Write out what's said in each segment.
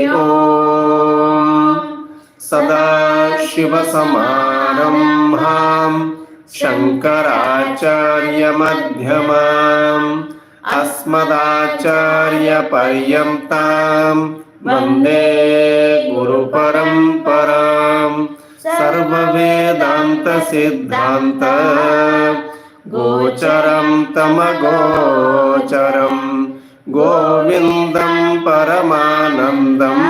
ॐ सदाशिवसमारम्भां शङ्कराचार्यमध्यमाम् अस्मदाचार्यपर्यन्तां वन्दे गुरुपरम्परां सर्ववेदान्तसिद्धान्त गोचरं तमगोचरम् गोविन्दं परमानन्दं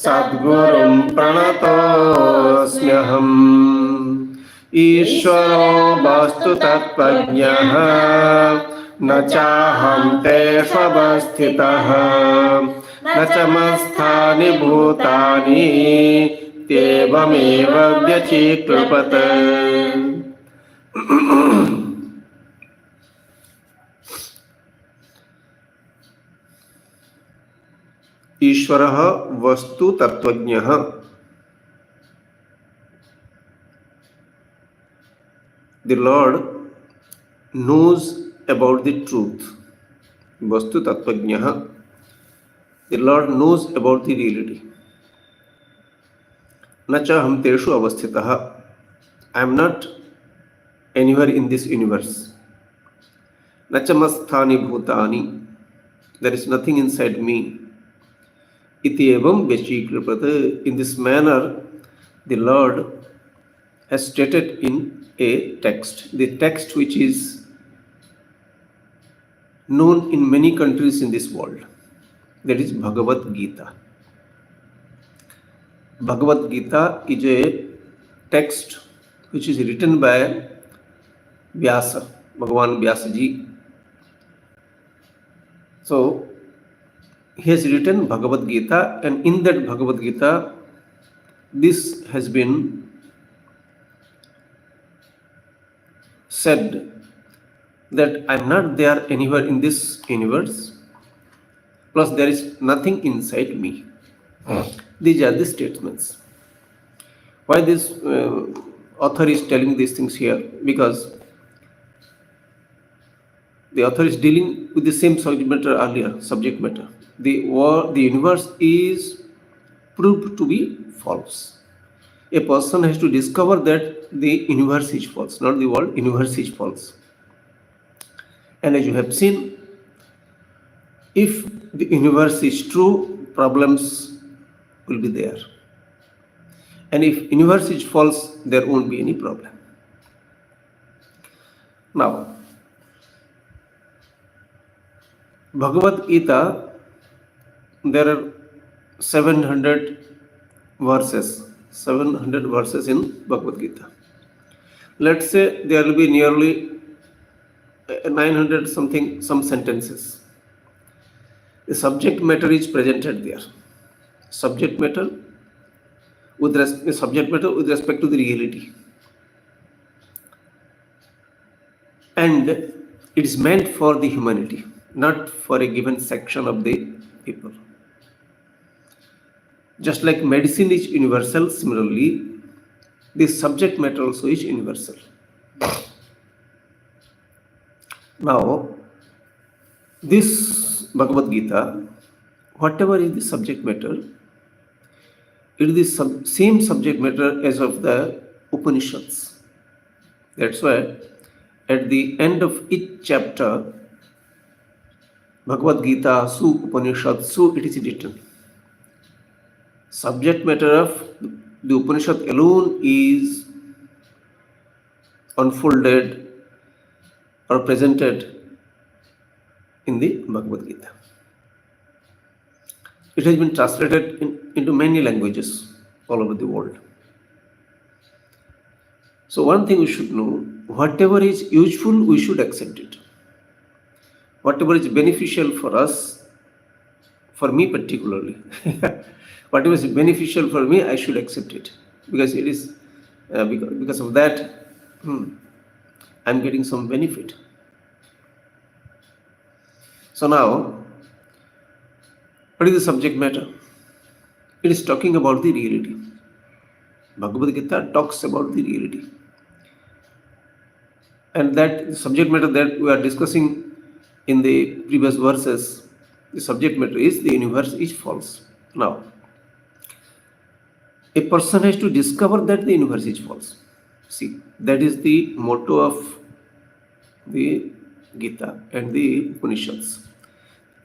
सद्गुरुं प्रणतोऽस्म्यहम्। ईश्वरो वस्तुतत्त्वज्ञः न चाहं तेष्वस्थितः न च मत्स्थानि भूतानि त्येवमेव व्यचीकृपत्। ईश्वरः वस्तु तत्वज्ञः। The Lord knows about the truth. Vastu tatvajnah. The Lord knows about the reality. Nacha ham teshu avasthitah. I am not anywhere in this universe. Nacha masthani bhutani. There is nothing inside me. Iti evam vechikripat. In this manner, the Lord has stated in a text, the text which is known in many countries in this world, that is Bhagavad Gita. Bhagavad Gita is a text which is written by Vyasa, Bhagavan Vyasa ji. So he has written Bhagavad Gita, and in that Bhagavad Gita, this has been said that I am not there anywhere in this universe, plus there is nothing inside me. These are the statements. Why this author is telling these things here? Because the author is dealing with the same subject matter earlier. The universe is proved to be false. A person has to discover that the universe is false, not the world, universe is false. And as you have seen, if the universe is true, problems will be there. And if universe is false, there won't be any problem. Now, Bhagavad Gita, there are 700 verses in Bhagavad Gita. Let's say there will be nearly 900 some sentences. The subject matter is presented there. Subject matter with respect to the reality. And it is meant for the humanity, not for a given section of the people. Just like medicine is universal, similarly, the subject matter also is universal. Now, this Bhagavad Gita, whatever is the subject matter, it is the same subject matter as of the Upanishads. That's why at the end of each chapter, Bhagavad Gita, Su Upanishad, Su, it is written. Subject matter of the Upanishad alone is unfolded or presented in the Bhagavad Gita. It has been translated into many languages all over the world. So one thing we should know, whatever is useful, we should accept it. Whatever is beneficial for us, for me particularly, whatever is beneficial for me, I should accept it, because it is because of that I'm getting some benefit. So now, what is the subject matter? It is talking about the reality. Bhagavad Gita talks about the reality. And that subject matter that we are discussing in the previous verses, the subject matter is the universe is false. Now, a person has to discover that the universe is false. See, that is the motto of the Gita and the Upanishads.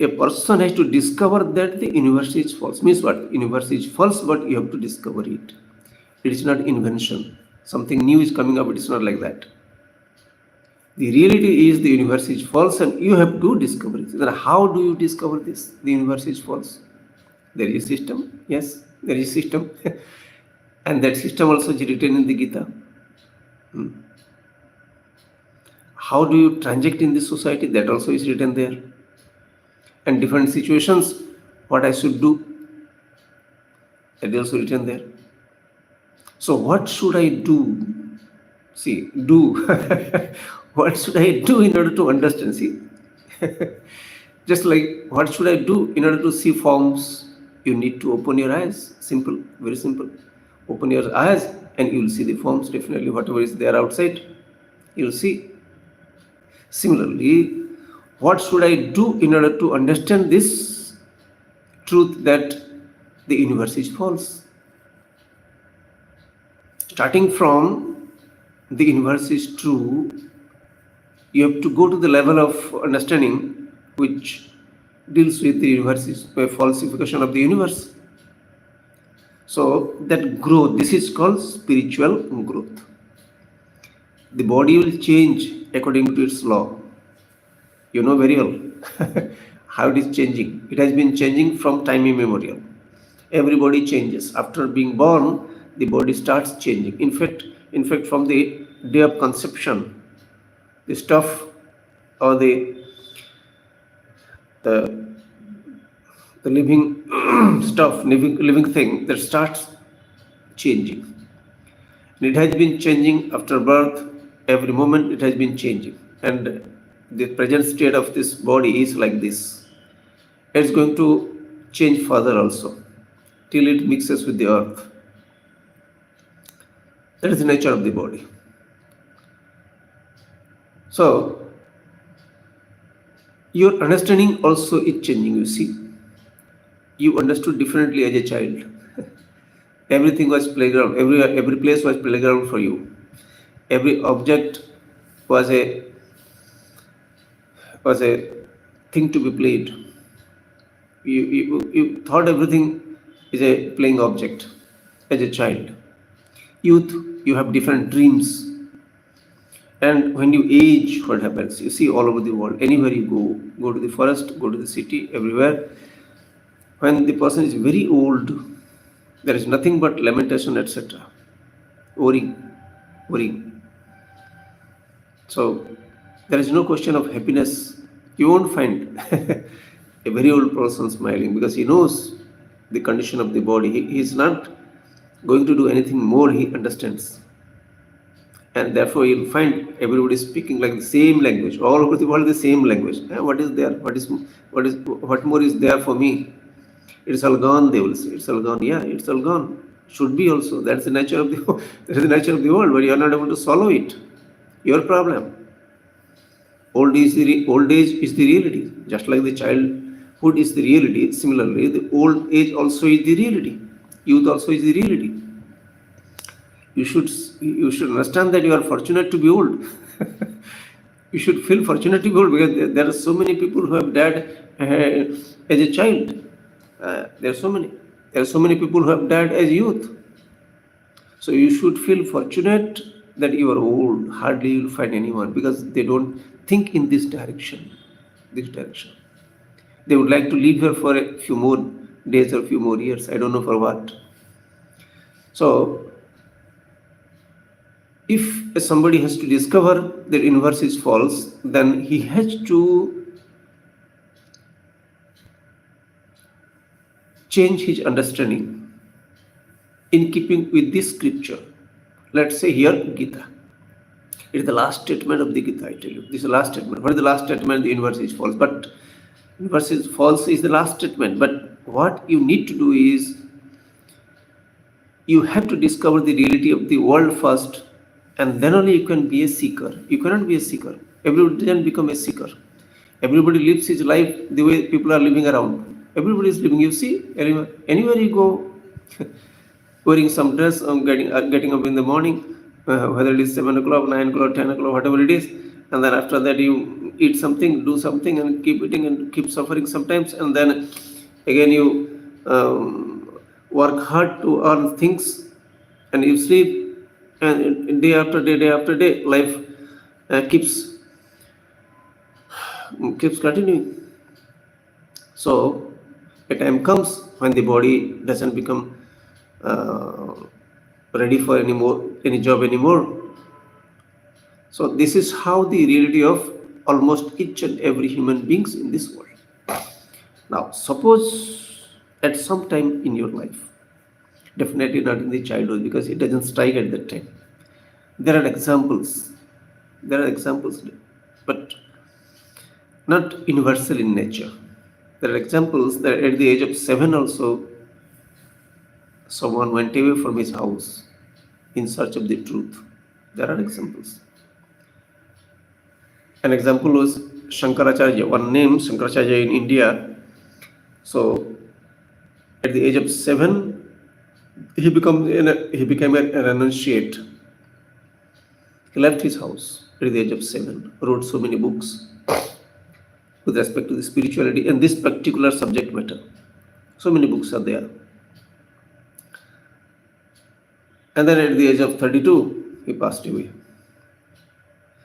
A person has to discover that the universe is false. Means what? Universe is false, but you have to discover it. It is not invention. Something new is coming up. It is not like that. The reality is the universe is false, and you have to discover it. Then how do you discover this? The universe is false. There is a system. Yes, there is a system. And that system also is written in the Gita. How do you transact in this society? That also is written there. And different situations, what I should do, that is also written there. So what should I do? See, do. What should I do in order to understand? See, just like what should I do in order to see forms? You need to open your eyes. Simple, very simple. Open your eyes and you will see the forms. Definitely, whatever is there outside, you will see. Similarly, what should I do in order to understand this truth that the universe is false? Starting from the universe is true, you have to go to the level of understanding which deals with the universe's falsification of the universe. So that growth, this is called spiritual growth. The body will change according to its law. You know very well how it is changing. It has been changing from time immemorial. Everybody changes. After being born, the body starts changing. In fact, from the day of conception, the stuff or the living stuff, living thing that starts changing. And it has been changing after birth. Every moment it has been changing. And the present state of this body is like this. It's going to change further also till it mixes with the earth. That is the nature of the body. So, your understanding also is changing, you see. You understood differently as a child. Everything was playground. Every place was playground for you. Every object was a thing to be played. You thought everything is a playing object as a child. Youth, you have different dreams. And when you age, what happens? You see all over the world, anywhere you go to the forest, go to the city, everywhere. When the person is very old, there is nothing but lamentation, etc. Worrying. So there is no question of happiness. You won't find a very old person smiling because he knows the condition of the body. He is not going to do anything more, he understands. And therefore you'll find everybody speaking like the same language, all over the world the same language. What is there? What more is there for me? It's all gone, they will say. It's all gone. Yeah, it's all gone. Should be also. That's the nature of the world, but you are not able to swallow it. Your problem. Old age is the reality. Just like the childhood is the reality, similarly, the old age also is the reality. Youth also is the reality. You should understand that you are fortunate to be old. You should feel fortunate to be old because there are so many people who have died as a child. There are so many people who have died as youth. So you should feel fortunate that you are old. Hardly you will find anyone because they don't think in this direction. They would like to live here for a few more days or a few more years. I don't know for what. So if somebody has to discover that universe is false, then he has to change his understanding in keeping with this scripture. Let's say here Gita. It is the last statement of the Gita, I tell you. This is the last statement. What is the last statement? The universe is false. But universe is false is the last statement. But what you need to do is you have to discover the reality of the world first, and then only you can be a seeker. You cannot be a seeker. Everybody doesn't become a seeker. Everybody lives his life the way people are living around. Everybody is living. You see, anywhere you go, wearing some dress, getting up in the morning, whether it is 7 o'clock, 9 o'clock, 10 o'clock, whatever it is, and then after that you eat something, do something, and keep eating and keep suffering sometimes, and then again you work hard to earn things, and you sleep, and day after day, life keeps continuing. So a time comes when the body doesn't become uh, ready for any job anymore. So this is how the reality of almost each and every human beings in this world. Now, suppose at some time in your life, definitely not in the childhood because it doesn't strike at that time. There are examples. There are examples, but not universal in nature. There are examples that at the age of 7 also, someone went away from his house in search of the truth. There are examples. An example was Shankaracharya, one named Shankaracharya in India. So, at the age of 7, he became a renunciate. He left his house at the age of 7, wrote so many books with respect to the spirituality and this particular subject matter. So many books are there. And then at the age of 32, he passed away.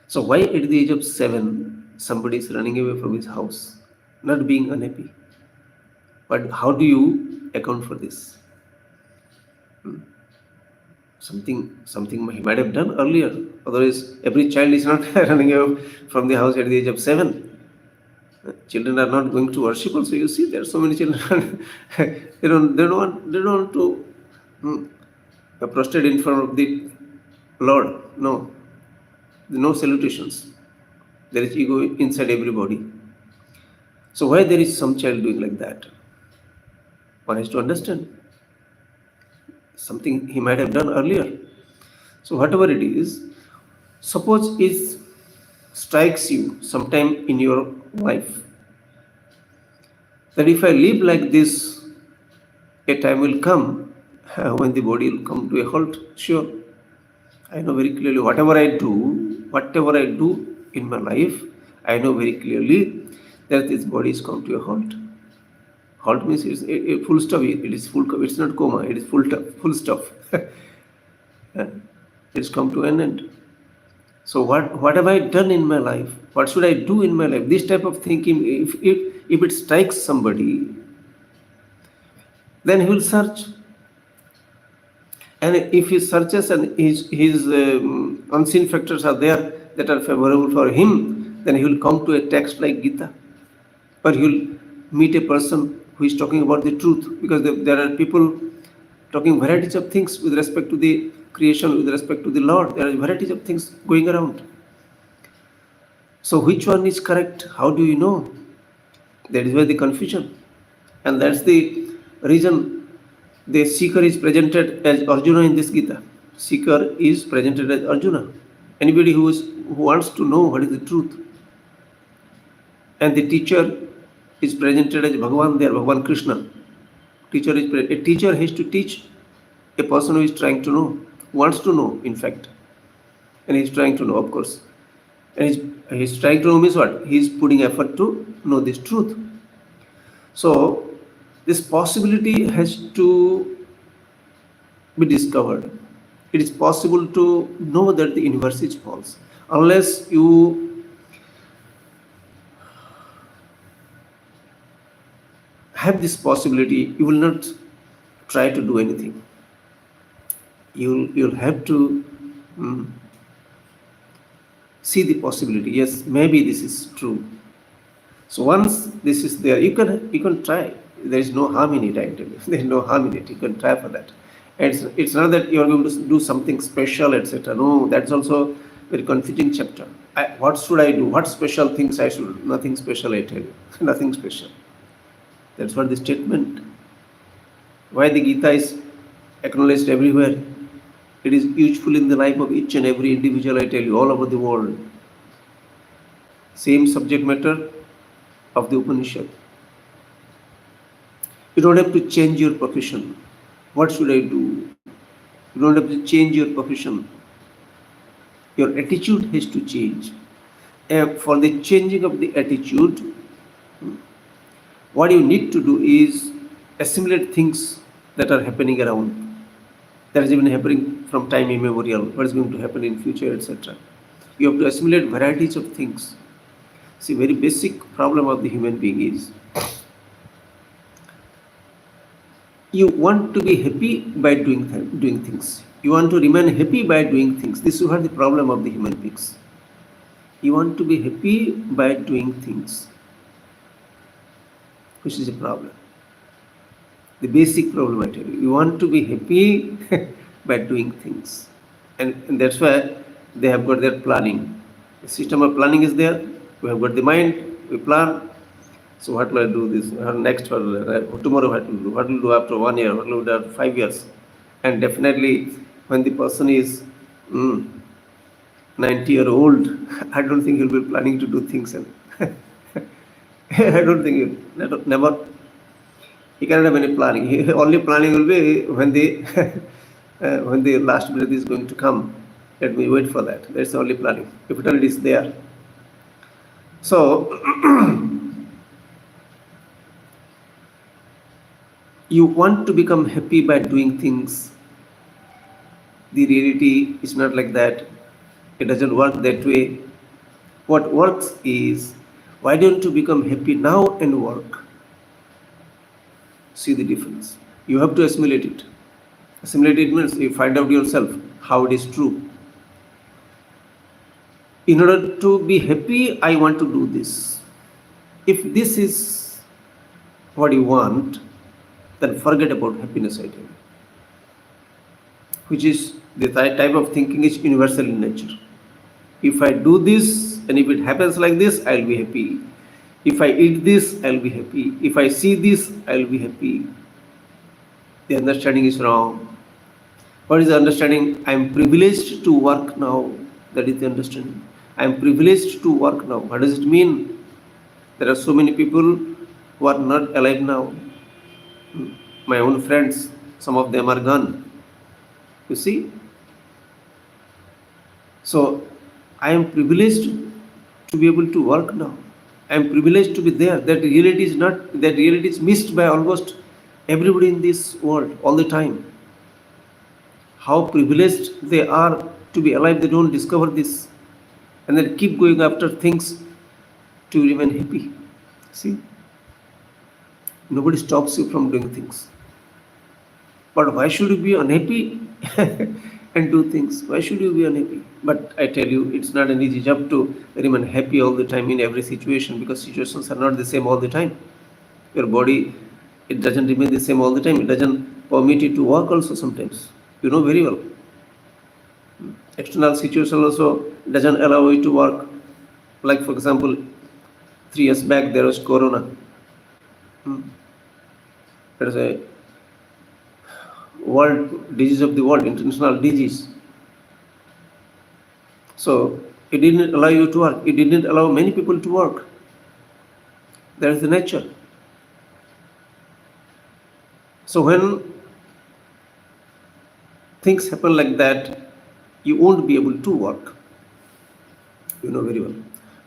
So why at the age of 7, somebody is running away from his house, not being unhappy? But how do you account for this? Something he might have done earlier. Otherwise, every child is not running away from the house at the age of 7. Children are not going to worship also. You see, there are so many children. they don't want to prostrate in front of the Lord. No, no salutations. There is ego inside everybody. So why there is some child doing like that? One has to understand. Something he might have done earlier. So whatever it is, suppose it strikes you sometime in your life that if I live like this, a time will come when the body will come to a halt. Sure, I know very clearly whatever I do in my life, I know very clearly that this body is come to a halt. Halt means it's a full stop. It is full. It's not coma. It is full stop. It's come to an end. So what have I done in my life? What should I do in my life? This type of thinking, if it strikes somebody, then he will search. And if he searches and his unseen factors are there that are favorable for him, then he will come to a text like Gita, or he will meet a person who is talking about the truth, because there are people talking varieties of things with respect to the creation, with respect to the Lord. There are varieties of things going around. So which one is correct? How do you know? That is where the confusion. And that's the reason the seeker is presented as Arjuna in this Gita. Seeker is presented as Arjuna. Anybody who wants to know what is the truth. And the teacher is presented as Bhagavan there, Bhagavan Krishna. A teacher has to teach a person who is trying to know, wants to know, in fact. And he's trying to know, of course. And he's trying to know means what? He's putting effort to know this truth. So, this possibility has to be discovered. It is possible to know that the universe is false. Unless you have this possibility, you will not try to do anything. You'll have to see the possibility. Yes, maybe this is true. So once this is there, you can try. There is no harm in it, I tell you. There is no harm in it. You can try for that. And it's not that you are going to do something special, etc. No, that's also very confusing chapter. What should I do? What special things I should? Nothing special, I tell you. Nothing special. That's what the statement. Why the Gita is acknowledged everywhere. It is useful in the life of each and every individual, I tell you, all over the world. Same subject matter of the Upanishad. You don't have to change your profession. What should I do? You don't have to change your profession. Your attitude has to change. For the changing of the attitude, what you need to do is assimilate things that are happening around. That is even happening from time immemorial. What is going to happen in future, etc. You have to assimilate varieties of things. See, very basic problem of the human being is you want to be happy by doing things. You want to remain happy by doing things. This is what the problem of the human beings. You want to be happy by doing things, which is a problem. The basic problem I tell you. You want to be happy by doing things. And that's why they have got their planning. The system of planning is there. We have got the mind, we plan. So what will I do this? Next, tomorrow what will do? What will do after 1 year? What will do after 5 years? And definitely when the person is 90-year-old, I don't think he'll be planning to do things. I don't think never. He cannot have any planning. Only planning will be when the when the last breath is going to come. Let me wait for that. That's the only planning. If it already is there. So you want to become happy by doing things. The reality is not like that. It doesn't work that way. What works is, why don't you become happy now and work? See the difference. You have to assimilate it. Assimilate it means you find out yourself how it is true. In order to be happy, I want to do this. If this is what you want, then forget about happiness idea, which is the type of thinking is universal in nature. If I do this and if it happens like this, I'll be happy. If I eat this, I'll be happy. If I see this, I'll be happy. The understanding is wrong. What is the understanding? I am privileged to work now. That is the understanding. I am privileged to work now. What does it mean? There are so many people who are not alive now. My own friends, some of them are gone. You see? So, I am privileged to be able to work now. I am privileged to be there. That reality is missed by almost everybody in this world all the time. How privileged they are to be alive, they don't discover this. And then keep going after things to remain happy. See? Nobody stops you from doing things. But why should you be unhappy and do things? Why should you be unhappy? But I tell you, it's not an easy job to remain happy all the time in every situation, because situations are not the same all the time. Your body, it doesn't remain the same all the time. It doesn't permit you to work also sometimes. You know very well. External situation also doesn't allow you to work. Like for example, 3 years back there was Corona. That is a world disease of the world, international disease. So it didn't allow you to work. It didn't allow many people to work. That is the nature. So when things happen like that, you won't be able to work. You know very well.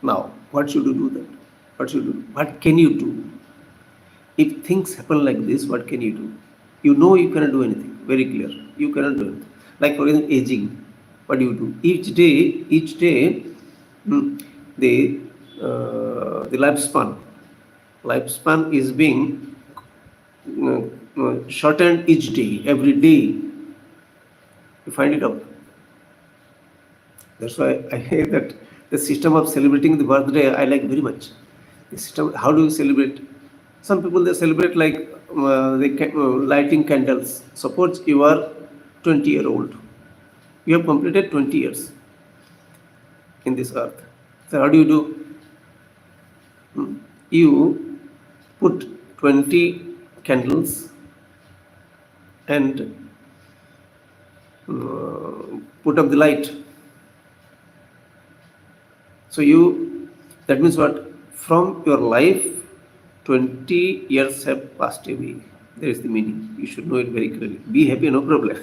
Now, what should you do then? What should you do? What can you do? If things happen like this, what can you do? You know you cannot do anything. Very clear. You cannot do anything. Like for example, aging. What do you do? Each day, the lifespan is being shortened each day, every day. You find it out. That's why I hate that the system of celebrating the birthday I like very much. The system, how do you celebrate? Some people they celebrate like lighting candles. Suppose you are 20-year-old. You have completed 20 years in this earth. So how do you do? You put 20 candles and put up the light. So that means what? From your life, 20 years have passed away. There is the meaning. You should know it very clearly. Be happy, no problem.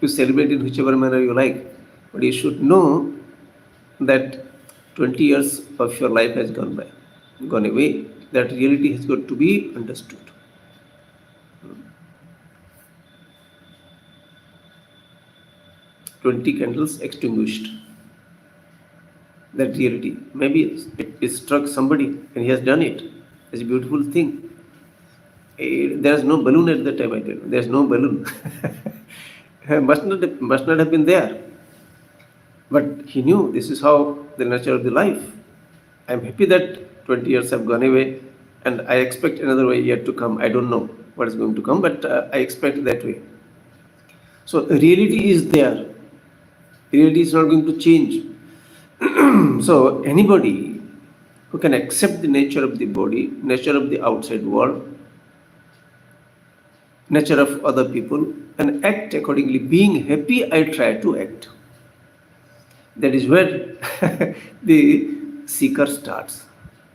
You celebrate in whichever manner you like. But you should know that 20 years of your life has gone by, gone away. That reality has got to be understood. 20 candles extinguished. That reality. Maybe it struck somebody and he has done it. It's a beautiful thing. There's no balloon at the time, I tell you. There's no balloon. must not have been there. But he knew this is how the nature of the life. I'm happy that 20 years have gone away and I expect another way yet to come. I don't know what is going to come, but I expect that way. So reality is there. Reality is not going to change. So anybody who can accept the nature of the body, nature of the outside world, nature of other people, and act accordingly, being happy, I try to act. That is where the seeker starts.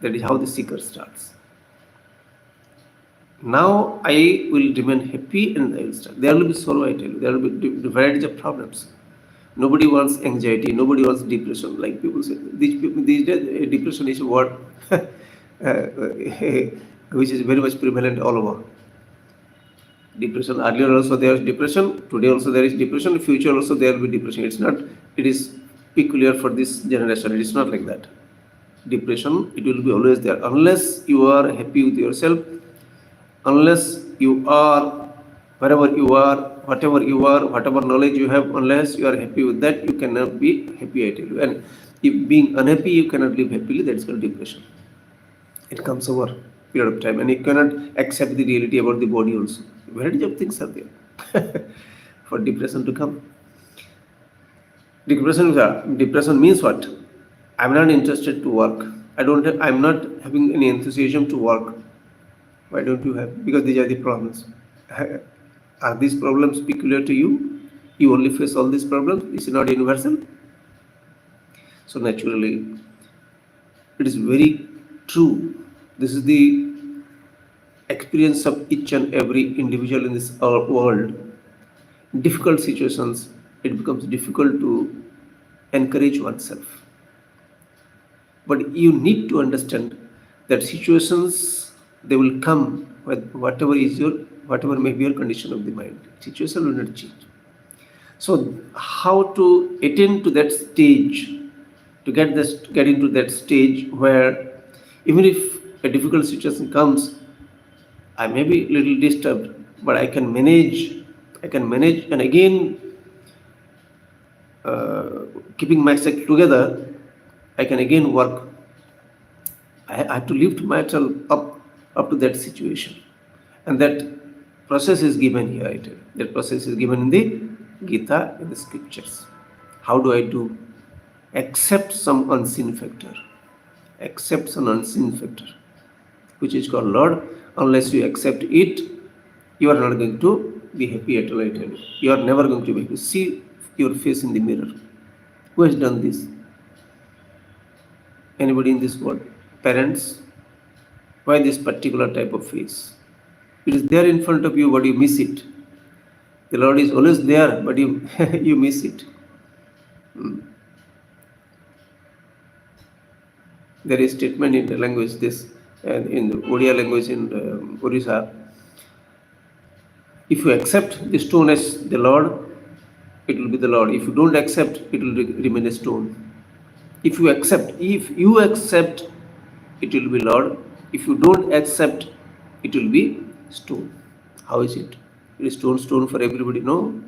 That is how the seeker starts. Now I will remain happy and I will start. There will be sorrow, I tell you. There will be varieties of problems. Nobody wants anxiety. Nobody wants depression. Like people say, these days, depression is a word which is very much prevalent all over. Depression. Earlier also there was depression. Today also there is depression. Future also there will be depression. It's not. It is peculiar for this generation. It is not like that. Depression, it will be always there unless you are happy with yourself. Unless you are wherever you are, whatever you are, whatever knowledge you have, unless you are happy with that, you cannot be happy, I tell you. And if being unhappy, you cannot live happily, that is called depression. It comes over a period of time, and you cannot accept the reality about the body also. Variety of things are there for depression to come. Depression means what? I'm not interested to work. I'm not having any enthusiasm to work. Why don't you have? Because these are the problems. Are these problems peculiar to you? You only face all these problems? This is not universal. So naturally, it is very true. This is the experience of each and every individual in this world. Difficult situations, it becomes difficult to encourage oneself. But you need to understand that situations, they will come with whatever may be your condition of the mind. Situation will not change. So how to attain to that stage, to get into that stage where even if a difficult situation comes, I may be a little disturbed, but I can manage, and again, keeping myself together, I can again work. I have to lift myself up to that situation. And that process is given here, I tell you. That process is given in the Gita, in the scriptures. How do I do? Accept some unseen factor. Accept some unseen factor, which is called Lord. Unless you accept it, you are not going to be happy at all, I tell you. You are never going to be happy. See your face in the mirror. Who has done this? Anybody in this world? Parents? Why this particular type of face? It is there in front of you, but you miss it. The Lord is always there, but you you miss it. There is statement in the language this, and in the Odia language in Orissa. If you accept the stone as the Lord, it will be the Lord. If you don't accept, it will remain a stone. If you accept, it will be Lord. If you don't accept, it will be stone. How is it? It is stone for everybody. No.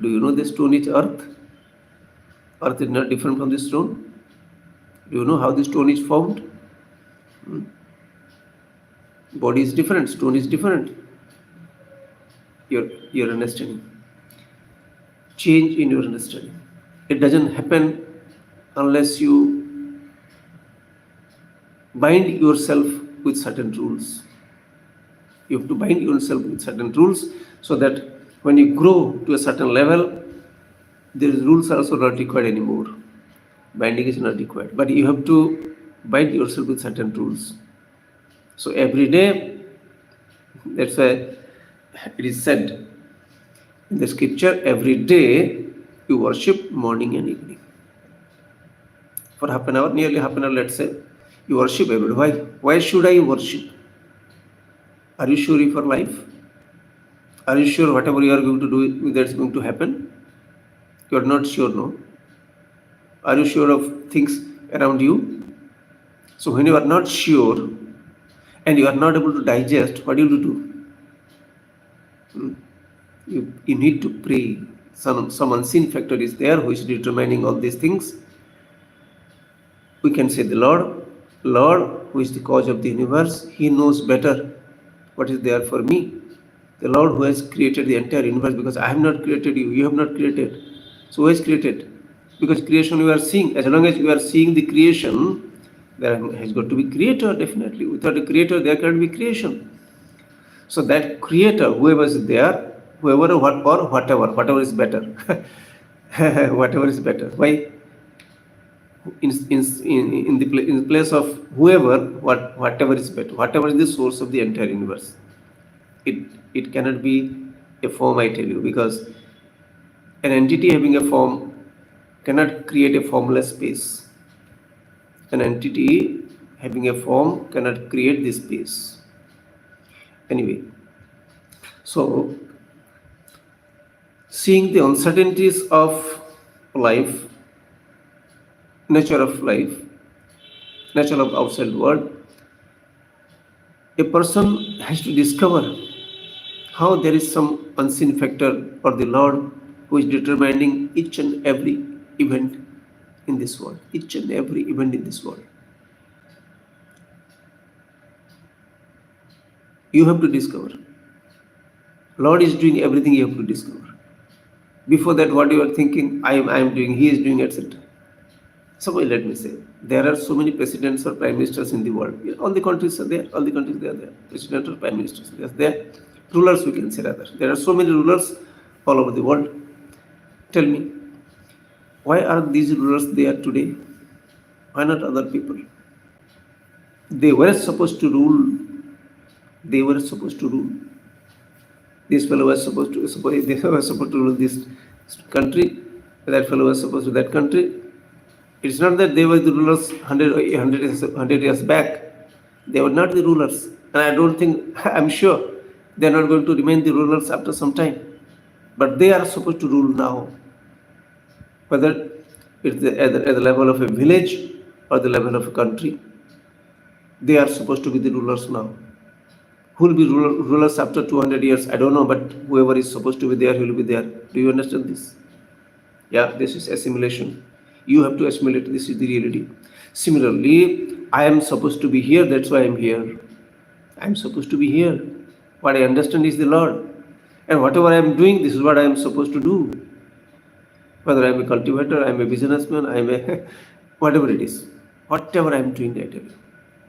Do you know the stone is earth? Earth is not different from the stone. Do you know how the stone is formed? Body is different. Stone is different. Your understanding. Change in your understanding. It doesn't happen unless you bind yourself with certain rules. You have to bind yourself with certain rules so that when you grow to a certain level, these rules are also not required anymore. Binding is not required. But you have to bind yourself with certain rules. So every day, That's why it is said in the scripture, every day you worship morning and evening. For half an hour, nearly half an hour, let's say, you worship every day. Why? Why should I worship? Are you sure for life? Are you sure whatever you are going to do, that's going to happen? You are not sure, no? Are you sure of things around you? So when you are not sure and you are not able to digest, what do you do? You need to pray. Some unseen factor is there which is determining all these things. We can say the Lord, who is the cause of the universe, He knows better what is there for me. The Lord who has created the entire universe, because I have not created you, you have not created. So who has created? Because creation we are seeing. As long as we are seeing the creation, there has got to be creator, definitely. Without a creator, there can't be creation. So that creator, whoever is there, whoever or whatever is better. Whatever is better. Why? In the place of whoever, whatever is better, whatever is the source of the entire universe. It cannot be a form, I tell you, because an entity having a form cannot create a formless space. An entity having a form cannot create this space. Anyway, so seeing the uncertainties of life, nature of life, nature of outside world, a person has to discover how there is some unseen factor or the Lord who is determining each and every event in this world, each and every event in this world. You have to discover. Lord is doing everything, you have to discover. Before that, what you are thinking, I am doing, He is doing, etc. So let me say, there are so many presidents or prime ministers in the world. All the countries are there. All the countries they are there. President or prime ministers, they are there. Rulers, we can say rather. There are so many rulers all over the world. Tell me, why are these rulers there today? Why not other people? They were supposed to rule. They were supposed to rule. This fellow was supposed to. They were supposed to rule this country. That fellow was supposed to that country. It's not that they were the rulers 100 years back. They were not the rulers. And I don't think, I'm sure, they are not going to remain the rulers after some time. But they are supposed to rule now. Whether it's at the level of a village or the level of a country, they are supposed to be the rulers now. Who will be rulers after 200 years? I don't know, but whoever is supposed to be there, he will be there. Do you understand this? Yeah, this is assimilation. You have to assimilate. This is the reality. Similarly, I am supposed to be here. That's why I am here. I am supposed to be here. What I understand is the Lord. And whatever I am doing, this is what I am supposed to do. Whether I am a cultivator, I am a businessman, I am a whatever it is. Whatever I am doing, I tell you.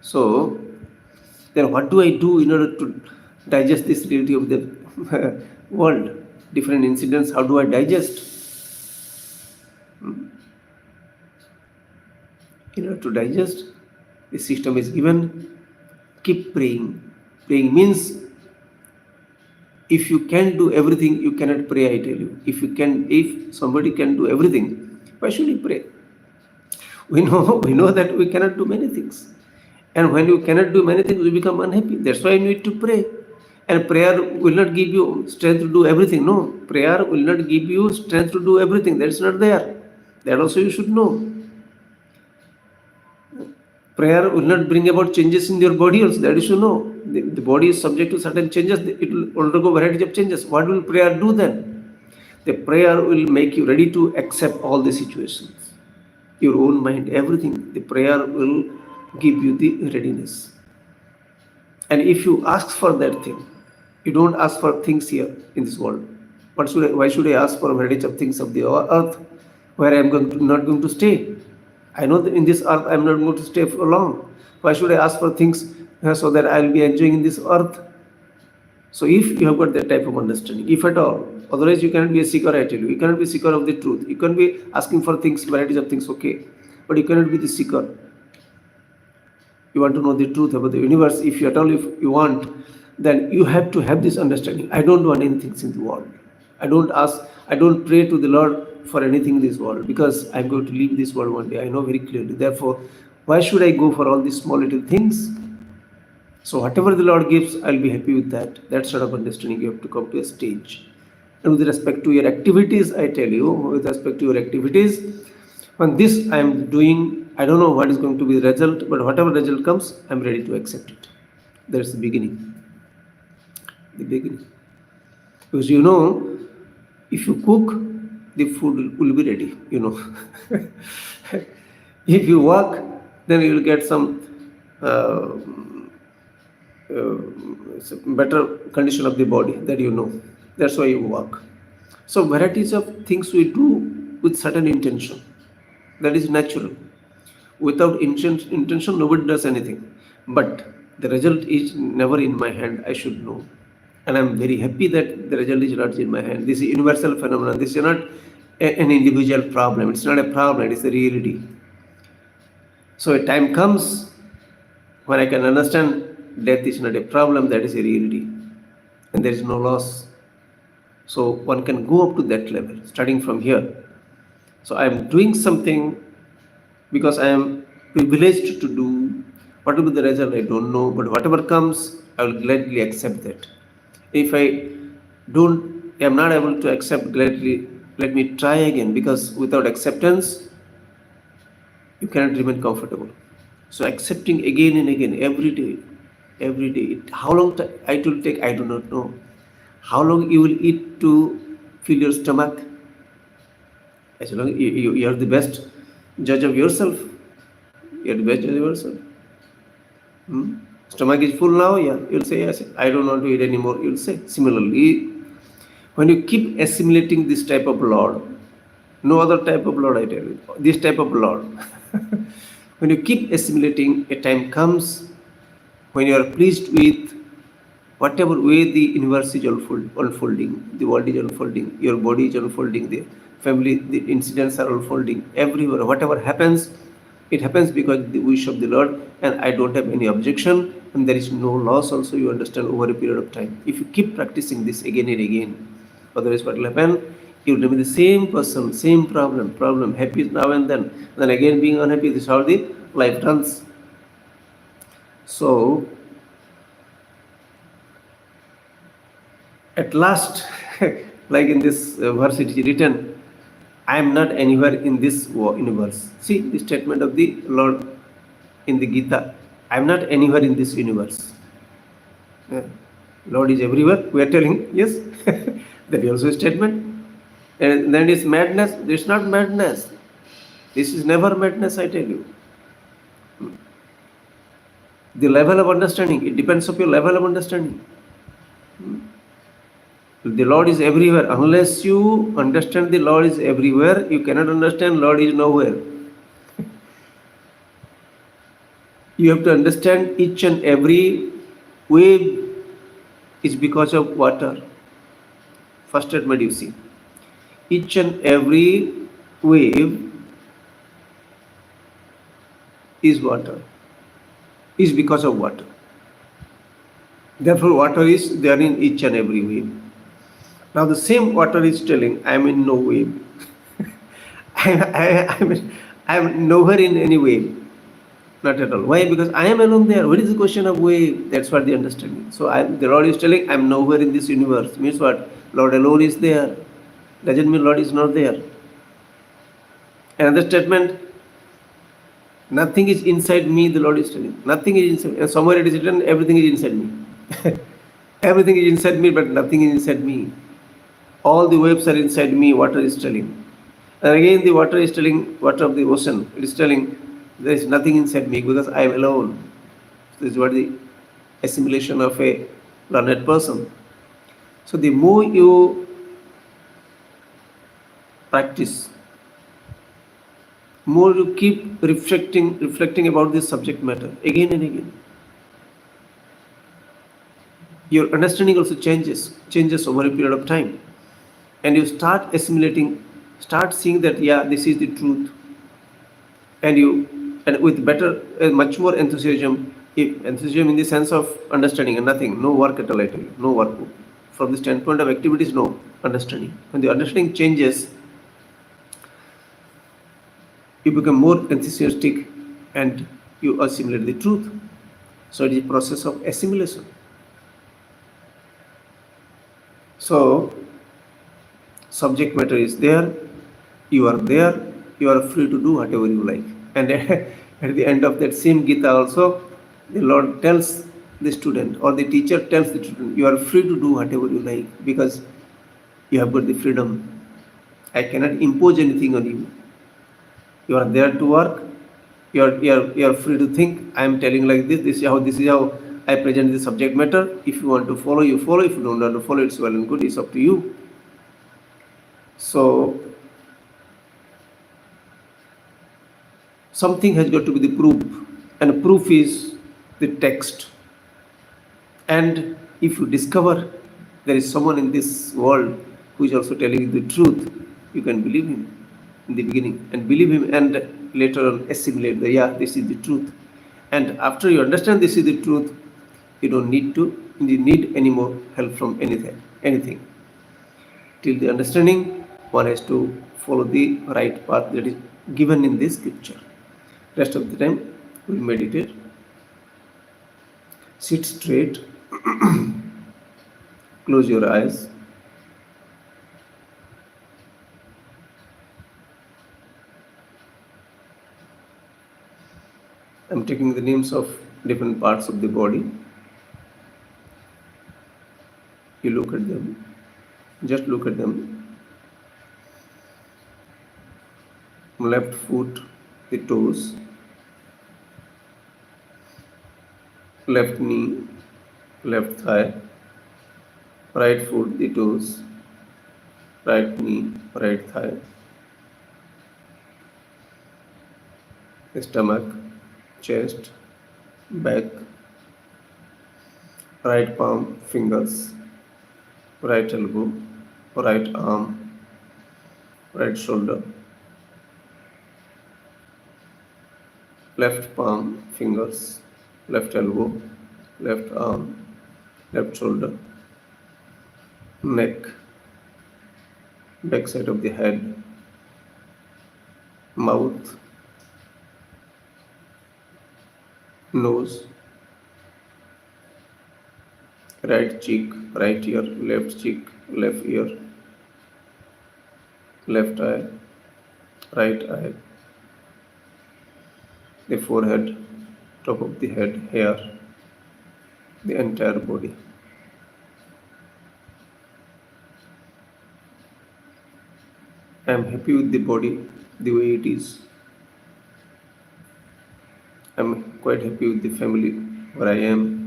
So, then what do I do in order to digest this reality of the world? Different incidents, how do I digest? In order to digest, the system is given. Keep praying. Praying means if you can do everything, you cannot pray, I tell you. If somebody can do everything, why should he pray? We know that we cannot do many things. And when you cannot do many things, you become unhappy. That's why you need to pray. And prayer will not give you strength to do everything. No, prayer will not give you strength to do everything. That's not there. That also you should know. Prayer will not bring about changes in your body also. That you should know. The body is subject to certain changes. It will undergo variety of changes. What will prayer do then? The prayer will make you ready to accept all the situations. Your own mind, everything. The prayer will give you the readiness. And if you ask for that thing, you don't ask for things here in this world. Why should I ask for a variety of things of the earth where I am not going to stay? I know that in this earth I am not going to stay for long. Why should I ask for things so that I will be enjoying in this earth? So if you have got that type of understanding, if at all, otherwise you cannot be a seeker, I tell you. You cannot be a seeker of the truth. You can be asking for things, varieties of things, okay. But you cannot be the seeker. You want to know the truth about the universe. If you at all, if you want then you have to have this understanding. I don't want anything in the world. I don't ask, I don't pray to the Lord for anything in this world because I'm going to leave this world one day. I know very clearly. Therefore, why should I go for all these small little things? So whatever the Lord gives, I'll be happy with that. That sort of understanding you have to come to a stage. And with respect to your activities, I tell you, with respect to your activities, on this I am doing, I don't know what is going to be the result, but whatever result comes, I'm ready to accept it. That's the beginning. The beginning. Because if you cook, the food will be ready, If you work, then you will get some uh, better condition of the body that That's why you work. So varieties of things we do with certain intention. That is natural. Without intention, nobody does anything. But the result is never in my hand, I should know. And I'm very happy that the result is not in my hand. This is a universal phenomenon. This is not an individual problem. It's not a problem, it's a reality. So a time comes when I can understand death is not a problem, that is a reality. And there is no loss. So one can go up to that level, starting from here. So I am doing something because I am privileged to do. What will be the result? I don't know. But whatever comes, I will gladly accept that. If I am not able to accept gladly, let me try again, because without acceptance, you cannot remain comfortable. So accepting again and again, every day. How long it will take, I do not know. How long you will eat to fill your stomach? As long you are the best judge of yourself. You are the best judge of yourself. Stomach is full now, yeah. You'll say, yes, I don't want to eat anymore. You'll say. Similarly, when you keep assimilating this type of Lord, no other type of Lord, I tell you, this type of Lord. When you keep assimilating, a time comes when you are pleased with whatever way the universe is unfolding, the world is unfolding, your body is unfolding, the family, the incidents are unfolding, everywhere. Whatever happens, it happens because the wish of the Lord, and I don't have any objection, and there is no loss also, you understand, over a period of time. If you keep practicing this again and again, otherwise what will happen? You will remain the same person, same problem, happy now and then again being unhappy. This is how the life runs. So, at last, like in this verse it is written, I am not anywhere in this universe. See the statement of the Lord in the Gita. I am not anywhere in this universe. Lord is everywhere. We are telling, yes. That is also a statement. And then it's madness. It's not madness. This is never madness, I tell you. The level of understanding, it depends on your level of understanding. The Lord is everywhere. Unless you understand the Lord is everywhere, you cannot understand Lord is nowhere. You have to understand each and every wave is because of water. First statement you see. Each and every wave is water, is because of water. Therefore, water is there in each and every wave. Now, the same water is telling, I am in no wave. I am nowhere in any wave. Not at all. Why? Because I am alone there. What is the question of wave? That's what the understanding. So the Lord is telling, I am nowhere in this universe. Means what? Lord alone is there. Doesn't mean Lord is not there. Another statement, nothing is inside me, the Lord is telling. Nothing is inside. And somewhere it is written, everything is inside me. Everything is inside me, but nothing is inside me. All the waves are inside me, water is telling. And again the water is telling, water of the ocean, it is telling, there is nothing inside me because I am alone. This is what the assimilation of a learned person. So the more you practice, more you keep reflecting about this subject matter again and again, your understanding also changes over a period of time, and you start assimilating, start seeing that this is the truth, and with much more enthusiasm, If enthusiasm in the sense of understanding and nothing, no work at all, I tell you, no work. From the standpoint of activities, no understanding. When the understanding changes, you become more enthusiastic and you assimilate the truth. So it is a process of assimilation. So subject matter is there, you are there, you are free to do whatever you like. And at the end of that same Gita also, the Lord tells the student or the teacher tells the student, you are free to do whatever you like because you have got the freedom. I cannot impose anything on you. You are there to work. You are free to think. I am telling like this. This is how I present the subject matter. If you want to follow, you follow. If you don't want to follow, it's well and good. It's up to you. So something has got to be the proof, and proof is the text. And if you discover there is someone in this world who is also telling you the truth, you can believe him in the beginning and believe him and later on assimilate the, yeah, this is the truth. And after you understand this is the truth, you don't need any more help from anything. Till the understanding, one has to follow the right path that is given in this scripture. Rest of the time, we'll meditate. Sit straight, close your eyes. I'm taking the names of different parts of the body. You look at them. Just look at them. Left foot, the toes. Left knee, left thigh. Right foot, the toes. Right knee, right thigh. Stomach, chest, back. Right palm, fingers. Right elbow, right arm, right shoulder. Left palm, fingers, left elbow, left arm, left shoulder, neck, back side of the head, mouth, nose, right cheek, right ear, left cheek, left ear, left eye, right eye, the forehead, top of the head, hair, the entire body. I am happy with the body the way it is. I am quite happy with the family where I am.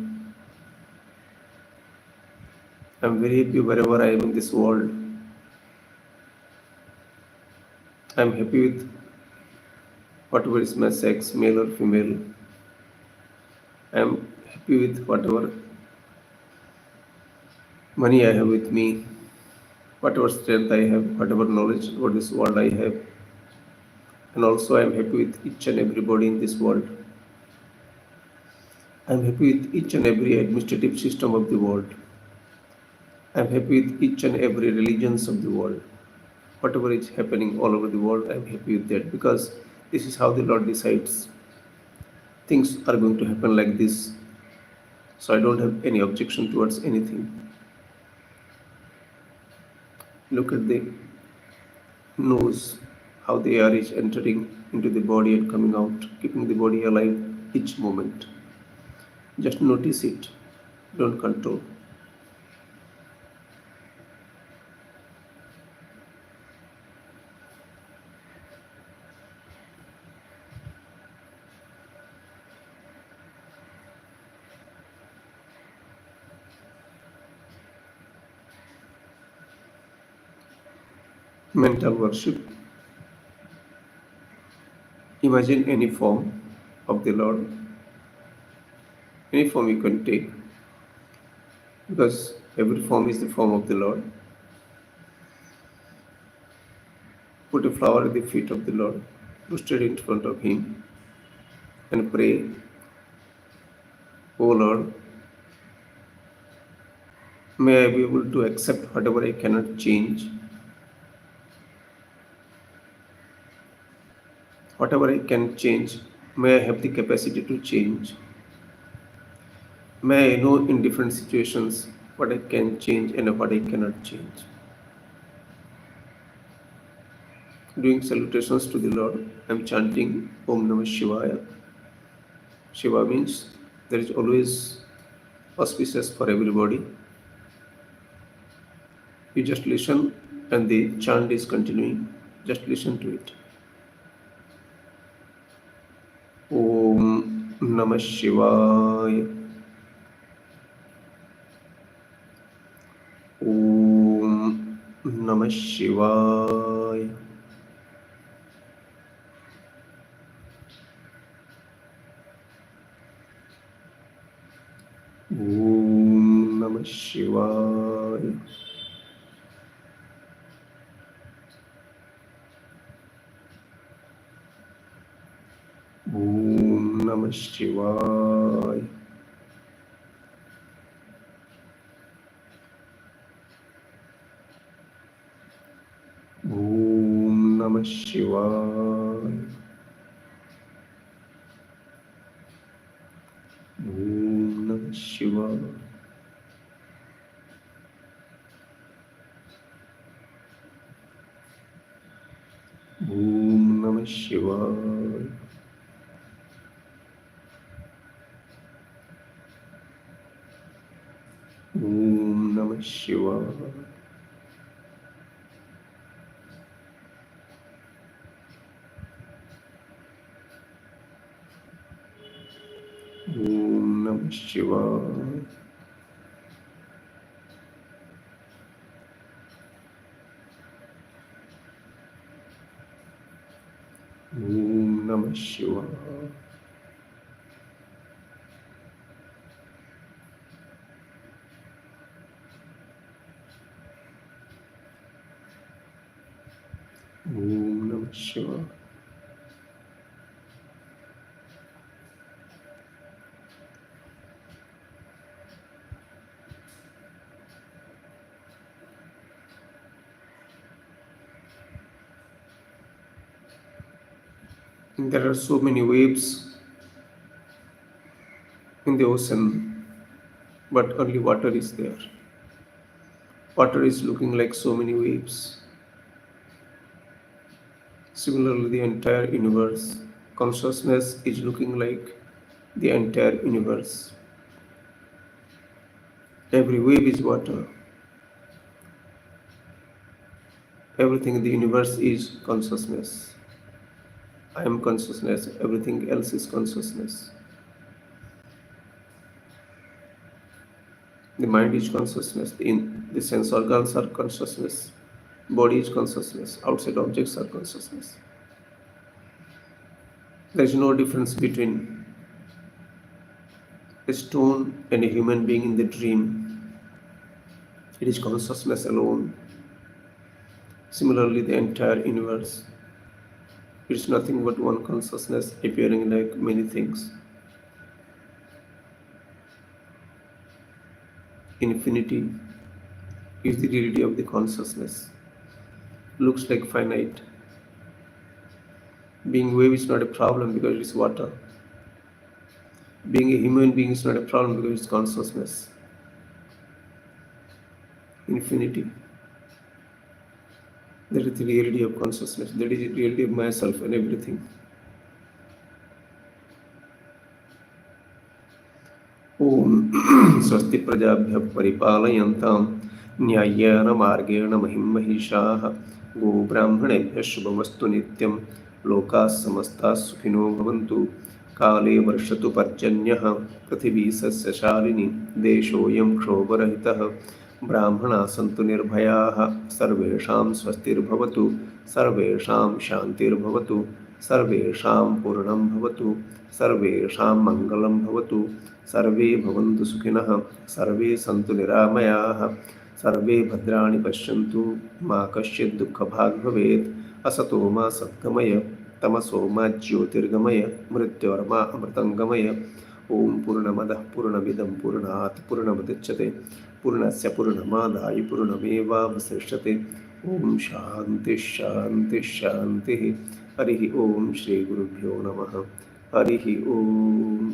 I am very happy wherever I am in this world. I am happy with whatever is my sex, male or female. I am happy with whatever money I have with me, whatever strength I have, whatever knowledge about this world I have. And also I am happy with each and everybody in this world. I am happy with each and every administrative system of the world. I am happy with each and every religions of the world. Whatever is happening all over the world, I am happy with that because this is how the Lord decides. Things are going to happen like this. So I don't have any objection towards anything. Look at the nose, how the air is entering into the body and coming out, keeping the body alive each moment. Just notice it, don't control. Mental worship. Imagine any form of the Lord, any form you can take, because every form is the form of the Lord. Put a flower at the feet of the Lord, go straight in front of Him and pray. O Lord, may I be able to accept whatever I cannot change. Whatever I can change, may I have the capacity to change. May I know in different situations what I can change and what I cannot change. Doing salutations to the Lord, I am chanting Om Namah Shivaya. Shiva means there is always auspicious for everybody. You just listen and the chant is continuing. Just listen to it. Om Namah Shivaya. Om Namah Shivaya. Om Namah Shivaya. Om Namah Shivaya. Om Namah Shivaya. Om Namah Shivaya. Om Namah Shivaya. Om Namah Shivaya. Om Namah Shivaya. Om Namah Shivaya. Om Namah Shivaya. There are so many waves in the ocean, but only water is there. Water is looking like so many waves. Similarly, the entire universe, consciousness is looking like the entire universe. Every wave is water. Everything in the universe is consciousness. I am consciousness, everything else is consciousness. The mind is consciousness, the sense organs are consciousness, body is consciousness, outside objects are consciousness. There is no difference between a stone and a human being in the dream. It is consciousness alone. Similarly, the entire universe, it is nothing but one consciousness appearing like many things. Infinity is the reality of the consciousness. Looks like finite. Being wave is not a problem because it's water. Being a human being is not a problem because it's consciousness. Infinity. That is the reality of consciousness. That is the reality of myself and everything. Om Swasti Prajabhya Paripalayantam Nyayena Margena Mahim Mahishaha Go Brahmanebhya Shubhavastu Nityam Lokas Samastas Sukhino Bhavantu Kale Varshatu Parjanyah Prithivi Sasya Shalini Deshoyam Kshobarahitah Brahmana Santu Nirbhayaha Sarvesham Swastir Bhavatu Sarvesham Shantir Bhavatu Sarvesham Purnam Bhavatu Sarvesham Mangalam Bhavatu सर्वे भवन्तु सुखिनः सर्वे सन्तु निरामयाः सर्वे भद्राणि पश्यन्तु मा कश्चित् दुःखभाग् भवेत् असतो मा सद्गमय तमसो मा ज्योतिर्गमय मृत्योर्मा अमृतं गमय ओम पूर्णमदः पूर्णमिदं पूर्णात् पूर्णमुदच्यते पूर्णस्य पूर्णमादाय पूर्णमेवावशिष्यते ओम शांति शांति शांति हरि ओम श्री गुरुभ्यो नमः हरि ओम।